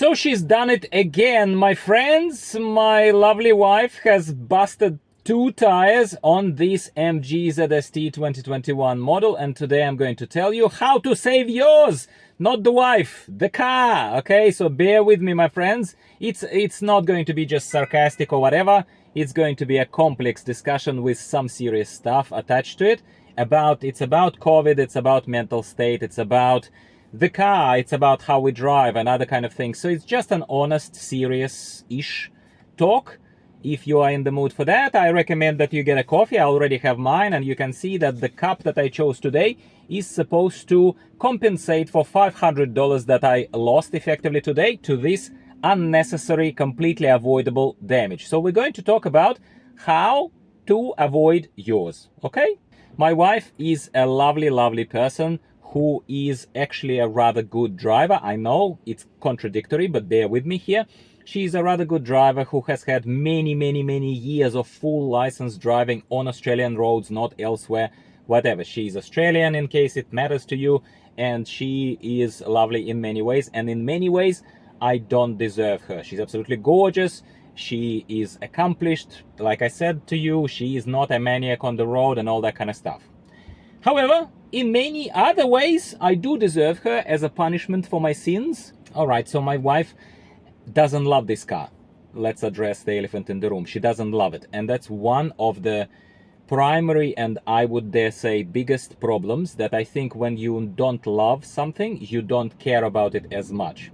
So she's done it again, my friends. My lovely wife has busted 2 tires on this MG ZST 2021 model, and today I'm going to tell you how to save yours, not the wife, the car. Okay, so bear with me, my friends. It's not going to be just sarcastic or whatever. It's going to be a complex discussion with some serious stuff attached to it. It's about COVID, it's about mental state, it's about the car, it's about how we drive and other kind of things. So it's just an honest, serious-ish talk. If you are in the mood for that, I recommend that you get a coffee. I already have mine, and you can see that the cup that I chose today is supposed to compensate for $500 that I lost effectively today to this unnecessary, completely avoidable damage. So we're going to talk about how to avoid yours, okay? My wife is a lovely, lovely person who is actually a rather good driver. I know it's contradictory, but bear with me here. She's a rather good driver who has had many, many, many years of full license driving on Australian roads, not elsewhere, whatever. She's Australian, in case it matters to you, and she is lovely in many ways, and in many ways, I don't deserve her. She's absolutely gorgeous. She is accomplished. Like I said to you, she is not a maniac on the road and all that kind of stuff. However, in many other ways, I do deserve her as a punishment for my sins. All right, so my wife doesn't love this car. Let's address the elephant in the room. She doesn't love it. And that's one of the primary and I would dare say biggest problems, that I think when you don't love something, you don't care about it as much.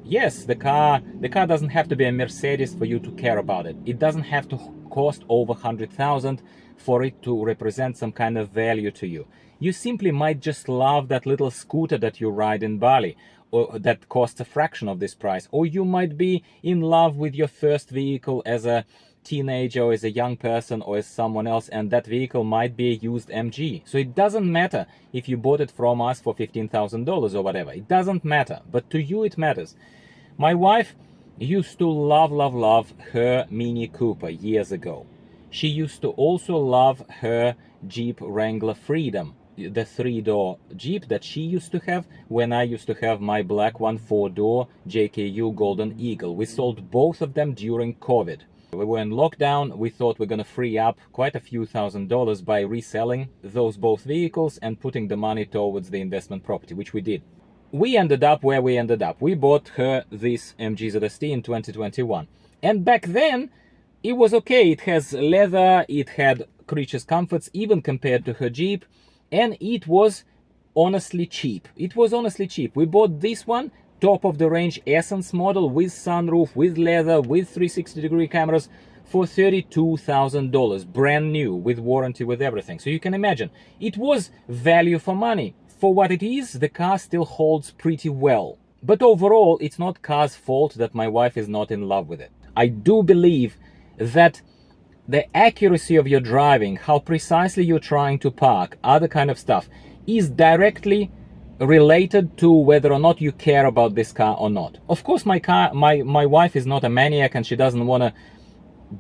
Yes, the car doesn't have to be a Mercedes for you to care about it. It doesn't have to cost over 100,000 for it to represent some kind of value to you. You simply might just love that little scooter that you ride in Bali, or that costs a fraction of this price. Or you might be in love with your first vehicle as a teenager or as a young person or as someone else, and that vehicle might be a used MG. So it doesn't matter if you bought it from us for $15,000 or whatever. It doesn't matter, but to you it matters. My wife used to love her Mini Cooper years ago. She used to also love her Jeep Wrangler Freedom, the 3-door Jeep that she used to have when I used to have my black one, 4-door JKU Golden Eagle. We sold both of them during COVID. We were in lockdown. We thought we're going to free up quite a few $1,000s by reselling those both vehicles and putting the money towards the investment property, which we did. We ended up where we ended up. We bought her this MG ZST in 2021. And back then, it was okay. It has leather, it had creatures comforts, even compared to her Jeep. And it was honestly cheap. It was honestly cheap. We bought this one, top of the range Essence model with sunroof, with leather, with 360-degree cameras for $32,000, brand new, with warranty, with everything. So you can imagine, it was value for money. For what it is, the car still holds pretty well. But overall, it's not car's fault that my wife is not in love with it. I do believe that the accuracy of your driving, how precisely you're trying to park, other kind of stuff, is directly related to whether or not you care about this car or not. Of course, my wife is not a maniac and she doesn't want to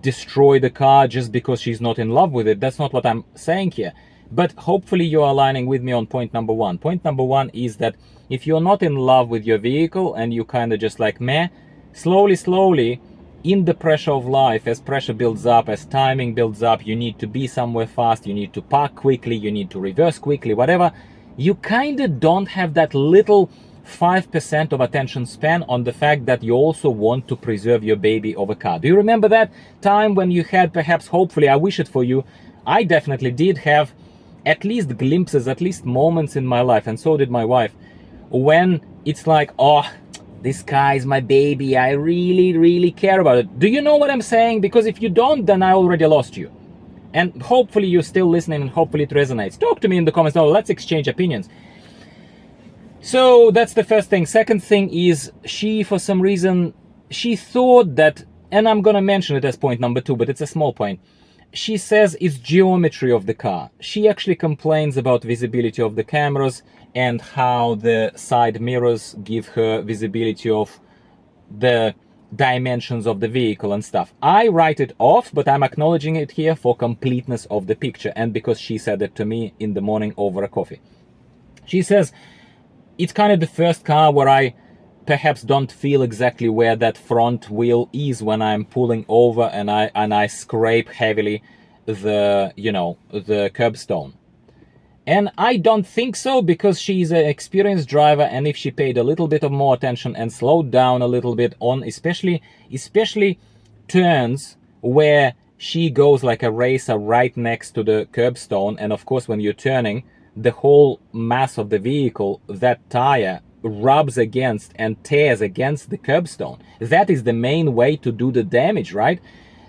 destroy the car just because she's not in love with it. That's not what I'm saying here. But hopefully you're aligning with me on point number one. Point number one is that if you're not in love with your vehicle and you kind of just like meh, slowly, in the pressure of life, as pressure builds up, as timing builds up, you need to be somewhere fast, you need to park quickly, you need to reverse quickly, whatever, you kind of don't have that little 5% of attention span on the fact that you also want to preserve your baby of a car. Do you remember that time when you had, perhaps, hopefully, I wish it for you, I definitely did have at least glimpses, at least moments in my life, and so did my wife, when it's like, oh, this car is my baby, I really care about it. Do you know what I'm saying? Because if you don't, then I already lost you. And hopefully you're still listening and hopefully it resonates. Talk to me in the comments. No, let's exchange opinions. So that's the first thing. Second thing is, she, for some reason, she thought that, and I'm gonna mention it as point number 2, but it's a small point. She says it's geometry of the car. She actually complains about visibility of the cameras and how the side mirrors give her visibility of the dimensions of the vehicle and stuff. I write it off, but I'm acknowledging it here for completeness of the picture and because she said it to me in the morning over a coffee. She says, it's kind of the first car where I perhaps don't feel exactly where that front wheel is when I'm pulling over and I scrape heavily the, you know, the curbstone. And I don't think so, because she's an experienced driver, and if she paid a little bit of more attention and slowed down a little bit on especially turns where she goes like a racer right next to the curbstone, and of course when you're turning, the whole mass of the vehicle, that tire rubs against and tears against the curbstone. That is the main way to do the damage, right?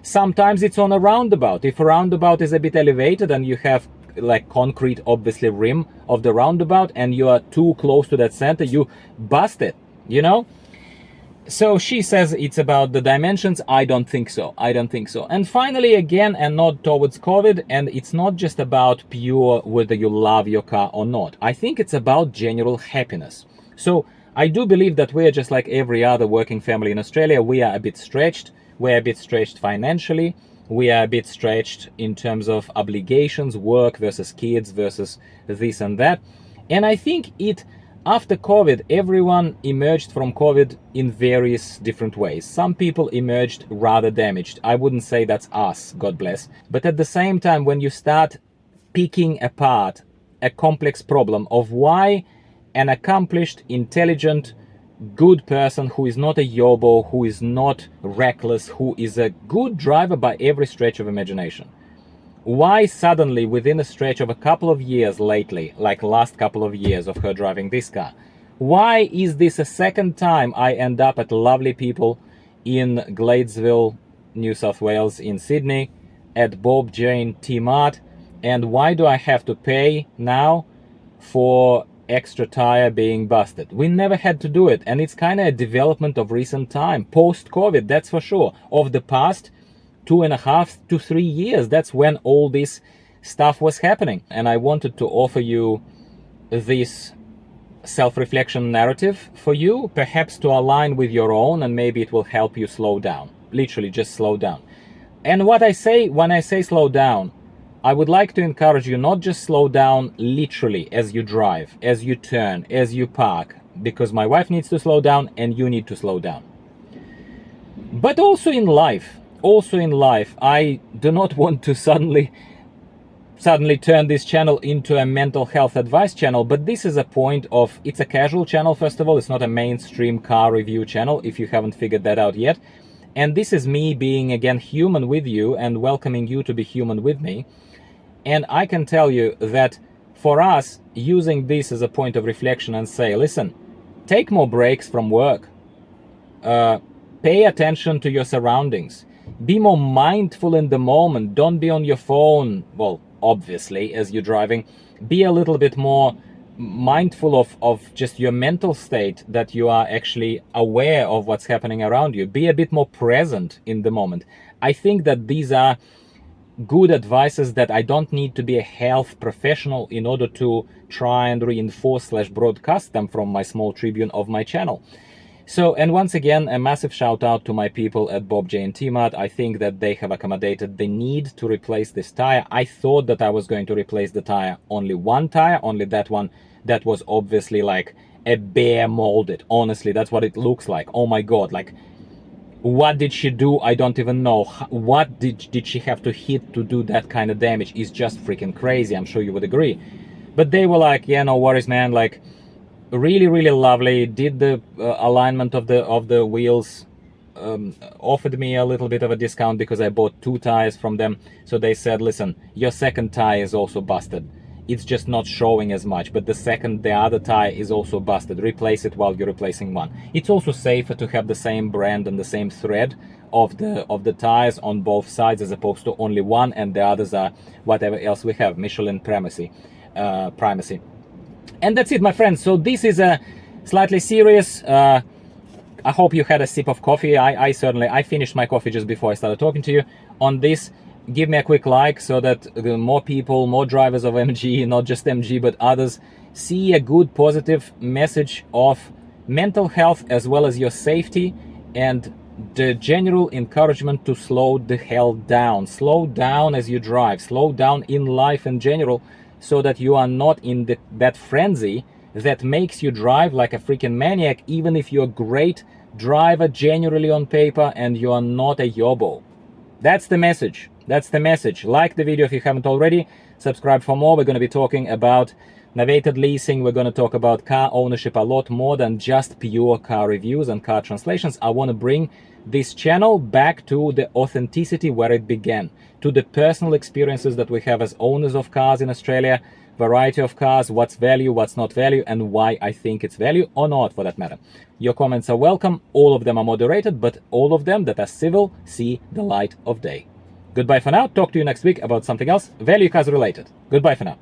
Sometimes it's on a roundabout. If a roundabout is a bit elevated and you have like concrete, obviously, rim of the roundabout, and you are too close to that center, you bust it, you know? So she says it's about the dimensions. I don't think so. I don't think so. And finally, again, and not towards COVID, and it's not just about pure whether you love your car or not. I think it's about general happiness. So I do believe that we're just like every other working family in Australia. We are a bit stretched. We're a bit stretched financially. We are a bit stretched in terms of obligations, work versus kids versus this and that. And I think after COVID, everyone emerged from COVID in various different ways. Some people emerged rather damaged. I wouldn't say that's us, God bless. But at the same time, when you start picking apart a complex problem of why an accomplished, intelligent, good person who is not a yobo, who is not reckless, who is a good driver by every stretch of imagination, why suddenly within a stretch of a couple of years lately, like last couple of years of her driving this car, why is this a second time I end up at lovely people in Gladesville, New South Wales, in Sydney, at Bob Jane T-Mart, and why do I have to pay now for extra tire being busted? We never had to do it, and it's kind of a development of recent time, post-COVID, that's for sure, of the past 2.5 to 3 years. That's when all this stuff was happening. And I wanted to offer you this self-reflection narrative for you, perhaps to align with your own, and maybe it will help you slow down. Literally just slow down. And what I say when I say slow down, I would like to encourage you not just slow down literally as you drive, as you turn, as you park, because my wife needs to slow down and you need to slow down. But also in life, I do not want to suddenly turn this channel into a mental health advice channel, but this is a point of, it's a casual channel, first of all. It's not a mainstream car review channel, if you haven't figured that out yet. And this is me being, again, human with you and welcoming you to be human with me. And I can tell you that for us, using this as a point of reflection and say, listen, take more breaks from work. Pay attention to your surroundings. Be more mindful in the moment. Don't be on your phone. Well, obviously, as you're driving, be a little bit more mindful of just your mental state, that you are actually aware of what's happening around you. Be a bit more present in the moment. I think that these are good advices that I don't need to be a health professional in order to try and reinforce / broadcast them from my small tribune of my channel. So, and once again, a massive shout out to my people at Bob Jane T-Mart. I think that they have accommodated the need to replace this tire. I thought that I was going to replace the tire, only one tire, only that one that was obviously like a bare molded. Honestly, that's what it looks like. Oh my God, like, what did she do? I don't even know. What did she have to hit to do that kind of damage? Is just freaking crazy. I'm sure you would agree. But they were like, yeah, no worries, man. Like, really, really lovely. Did the alignment of the wheels. Offered me a little bit of a discount because I bought 2 tires from them. So they said, listen, your second tire is also busted. It's just not showing as much, but the other tire is also busted. Replace it while you're replacing one. It's also safer to have the same brand and the same thread of the tires on both sides, as opposed to only one and the others are whatever else we have, Michelin primacy. And that's it, my friends. So this is a slightly serious. I hope you had a sip of coffee. I certainly finished my coffee just before I started talking to you on this. Give me a quick like so that more people, more drivers of MG, not just MG, but others, see a good positive message of mental health as well as your safety, and the general encouragement to slow the hell down. Slow down as you drive. Slow down in life in general, so that you are not in that frenzy that makes you drive like a freaking maniac, even if you're a great driver generally on paper and you are not a yobbo. That's the message. That's the message. Like the video if you haven't already. Subscribe for more. We're going to be talking about novated leasing. We're going to talk about car ownership a lot more than just pure car reviews and car translations. I want to bring this channel back to the authenticity where it began, to the personal experiences that we have as owners of cars in Australia, variety of cars, what's value, what's not value, and why I think it's value or not for that matter. Your comments are welcome. All of them are moderated, but all of them that are civil see the light of day. Goodbye for now. Talk to you next week about something else value cars related. Goodbye for now.